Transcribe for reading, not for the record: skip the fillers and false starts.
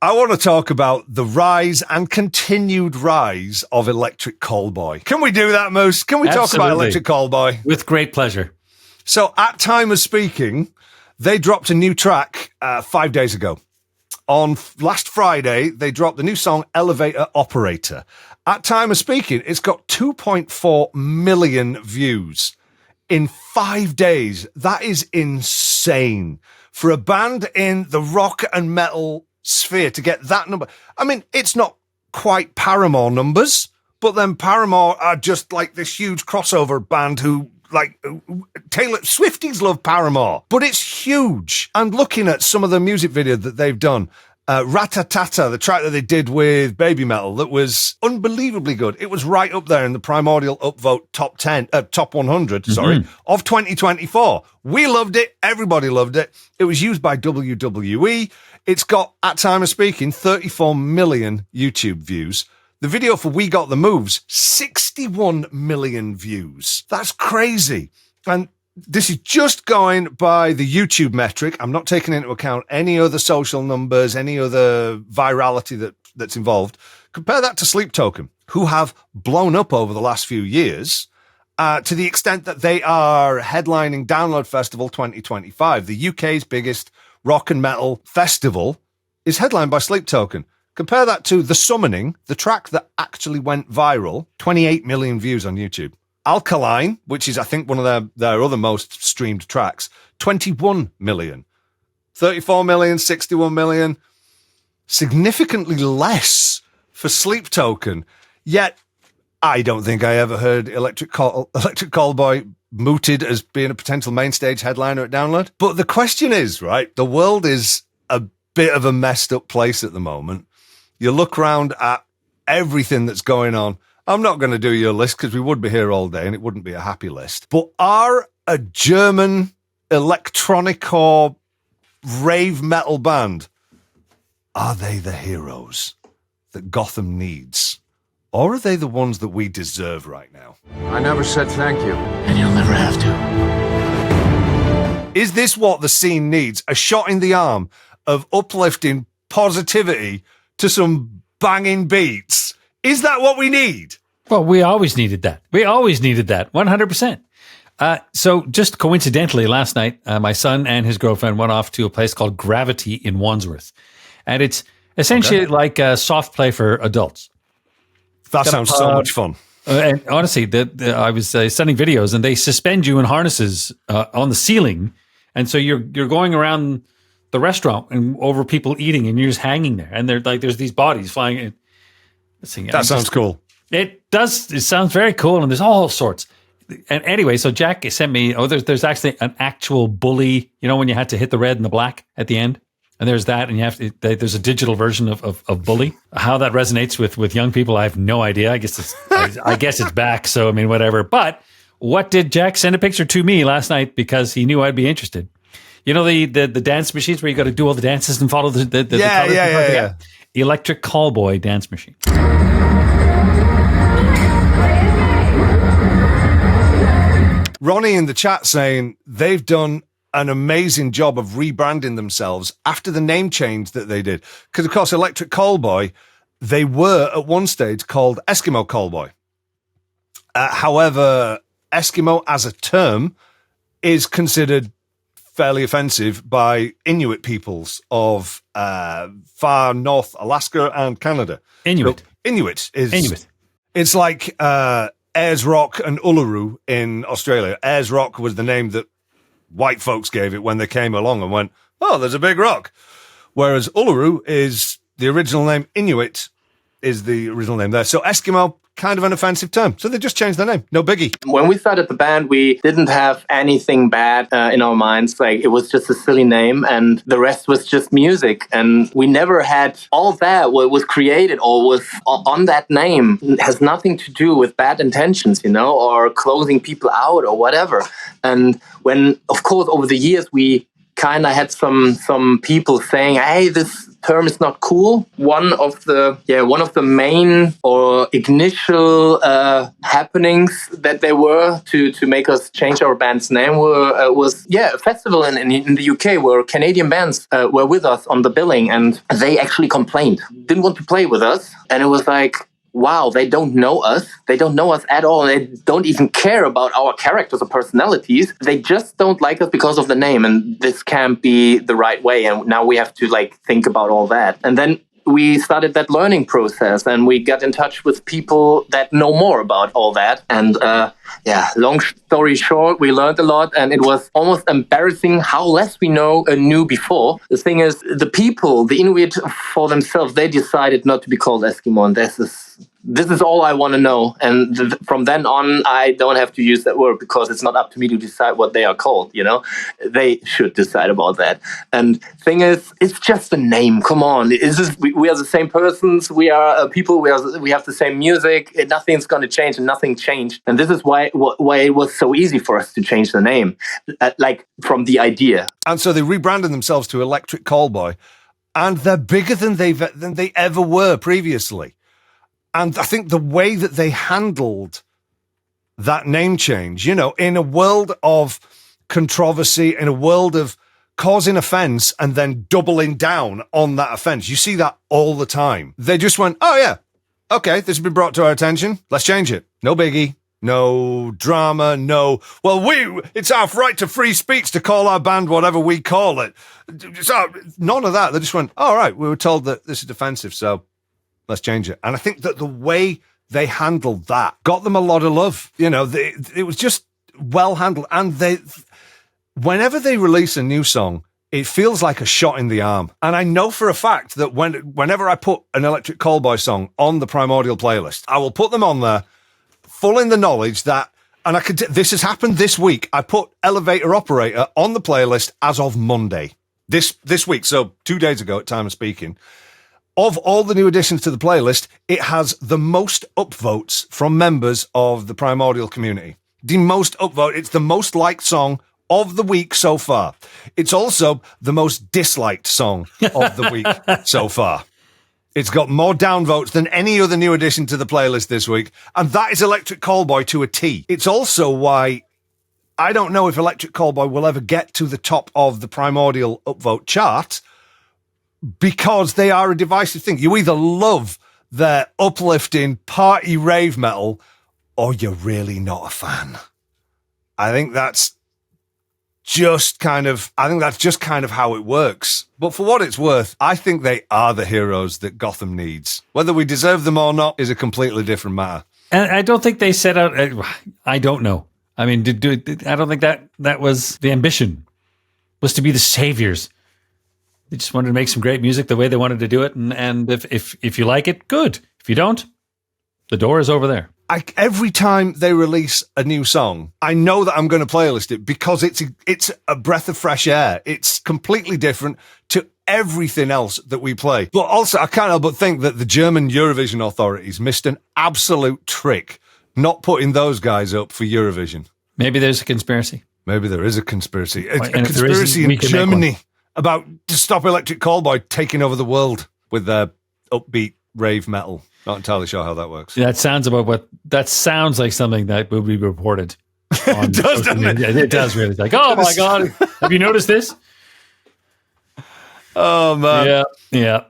I want to talk about the rise and continued rise of Electric Callboy. Can we do that, Moose? Can we talk about Electric Callboy? With great pleasure. So at time of speaking, they dropped a new track 5 days ago. On last Friday, they dropped the new song Elevator Operator. At time of speaking, it's got 2.4 million views in 5 days. That is insane. For a band in the rock and metal sphere to get that number. I mean, it's not quite Paramore numbers, but then Paramore are just like this huge crossover band who, like, Taylor Swifties love Paramore, but it's huge. And looking at some of the music video that they've done, Ratajczak, the track that they did with Baby Metal, that was unbelievably good. It was right up there in the primordial upvote top 100, of 2024. We loved it. Everybody loved it. It was used by WWE. It's got, at time of speaking, 34 million YouTube views. The video for We Got the Moves, 61 million views. That's crazy. And this is just going by the YouTube metric. I'm not taking into account any other social numbers, any other virality that's involved. Compare that to Sleep Token, who have blown up over the last few years to the extent that they are headlining Download Festival 2025. The UK's biggest rock and metal festival is headlined by Sleep Token. Compare that to The Summoning, the track that actually went viral, 28 million views on YouTube. Alkaline, which is, I think, one of their other most streamed tracks, 21 million. 34 million, 61 million. Significantly less for Sleep Token. Yet, I don't think I ever heard Electric Callboy mooted as being a potential main stage headliner at Download. But the question is, right, the world is a bit of a messed up place at the moment. You look around at everything that's going on. I'm not going to do your list because we would be here all day and it wouldn't be a happy list. But are a German electronic or rave metal band, are they the heroes that Gotham needs? Or are they the ones that we deserve right now? I never said thank you. And you'll never have to. Is this what the scene needs? A shot in the arm of uplifting positivity to some banging beats? Is that what we need? Well, we always needed that. 100%. So just coincidentally, last night, my son and his girlfriend went off to a place called Gravity in Wandsworth. And it's essentially like a soft play for adults. That sounds so much fun. And honestly, I was sending videos, and they suspend you in harnesses on the ceiling, and so you're going around the restaurant and over people eating, and you're just hanging there, and there's these bodies flying in. That sounds cool. It does. It sounds very cool, and there's all sorts. And anyway, so Jack sent me. Oh, there's actually an actual bully. You know when you had to hit the red and the black at the end. And there's that, and you have to. There's a digital version of Bully. How that resonates with young people, I have no idea. I guess it's back. So I mean, whatever. But what did Jack send a picture to me last night because he knew I'd be interested? You know the dance machines where you got to do all the dances and follow the colors? Yeah. Electric Callboy dance machine. Ronnie in the chat saying they've done an amazing job of rebranding themselves after the name change that they did. Because, of course, Electric Callboy, they were at one stage called Eskimo Callboy. However, Eskimo as a term is considered fairly offensive by Inuit peoples of far north Alaska and Canada. Inuit. So, Inuit. It's like Ayers Rock and Uluru in Australia. Ayers Rock was the name that white folks gave it when they came along and went, oh, there's a big rock. Whereas Uluru is the original name. Inuit is the original name there. So Eskimo, kind of an offensive term. So they just changed their name. No biggie. When we started the band, we didn't have anything bad in our minds. Like, it was just a silly name, and the rest was just music. And we never had all that what was created or was on that name. It has nothing to do with bad intentions, or closing people out or whatever. And when, of course, over the years, we kind of had some people saying, hey, this term is not cool. One of the main or initial happenings that there were to make us change our band's name was a festival in the UK where Canadian bands were with us on the billing, and they actually complained, didn't want to play with us, and it was like, wow, they don't know us. They don't know us at all. They don't even care about our characters or personalities. They just don't like us because of the name. And this can't be the right way. And now we have to think about all that. And then we started that learning process, and we got in touch with people that know more about all that. And long story short, we learned a lot, and it was almost embarrassing how less we knew before. The thing is, the people, the Inuit for themselves, they decided not to be called Eskimo, and this is all I want to know. And from then on, I don't have to use that word because it's not up to me to decide what they are called. They should decide about that. And thing is, it's just a name. Come on, we are the same persons. We are people. We have the same music. Nothing's going to change, and nothing changed. And this is why it was so easy for us to change the name, from the idea. And so they rebranded themselves to Electric Callboy, and they're bigger than they ever were previously. And I think the way that they handled that name change, in a world of controversy, in a world of causing offense and then doubling down on that offense, you see that all the time. They just went, oh yeah, okay, this has been brought to our attention. Let's change it. No biggie. No drama, it's our right to free speech to call our band whatever we call it. So none of that. They just went, all right, we were told that this is offensive, so let's change it. And I think that the way they handled that got them a lot of love. It was just well handled. And whenever they release a new song, it feels like a shot in the arm. And I know for a fact that whenever I put an Electric Callboy song on the Primordial playlist, I will put them on there full in the knowledge that, and this has happened this week, I put Elevator Operator on the playlist as of Monday. This week, so 2 days ago at time of speaking. Of all the new additions to the playlist, it has the most upvotes from members of the Primordial community. The most upvote. It's the most liked song of the week so far. It's also the most disliked song of the week so far. It's got more downvotes than any other new addition to the playlist this week, and that is Electric Callboy to a T. It's also why I don't know if Electric Callboy will ever get to the top of the Primordial upvote chart, because they are a divisive thing. You either love their uplifting party rave metal, or you're really not a fan. I think that's just kind of how it works. But for what it's worth, I think they are the heroes that Gotham needs. Whether we deserve them or not is a completely different matter. And I don't think they set out, I don't know. I mean, I don't think that was the ambition, was to be the saviors. They just wanted to make some great music the way they wanted to do it. And if you like it, good. If you don't, the door is over there. Every time they release a new song, I know that I'm going to playlist it because it's a breath of fresh air. It's completely different to everything else that we play. But also, I can't help but think that the German Eurovision authorities missed an absolute trick not putting those guys up for Eurovision. Maybe there's a conspiracy. Maybe there is a conspiracy. A conspiracy in Germany to stop Electric Callboy taking over the world with their upbeat rave metal. Not entirely sure how that works. That sounds like something that will be reported. It does, doesn't it? It does really. It's like, oh my God, have you noticed this? Oh man. Yeah.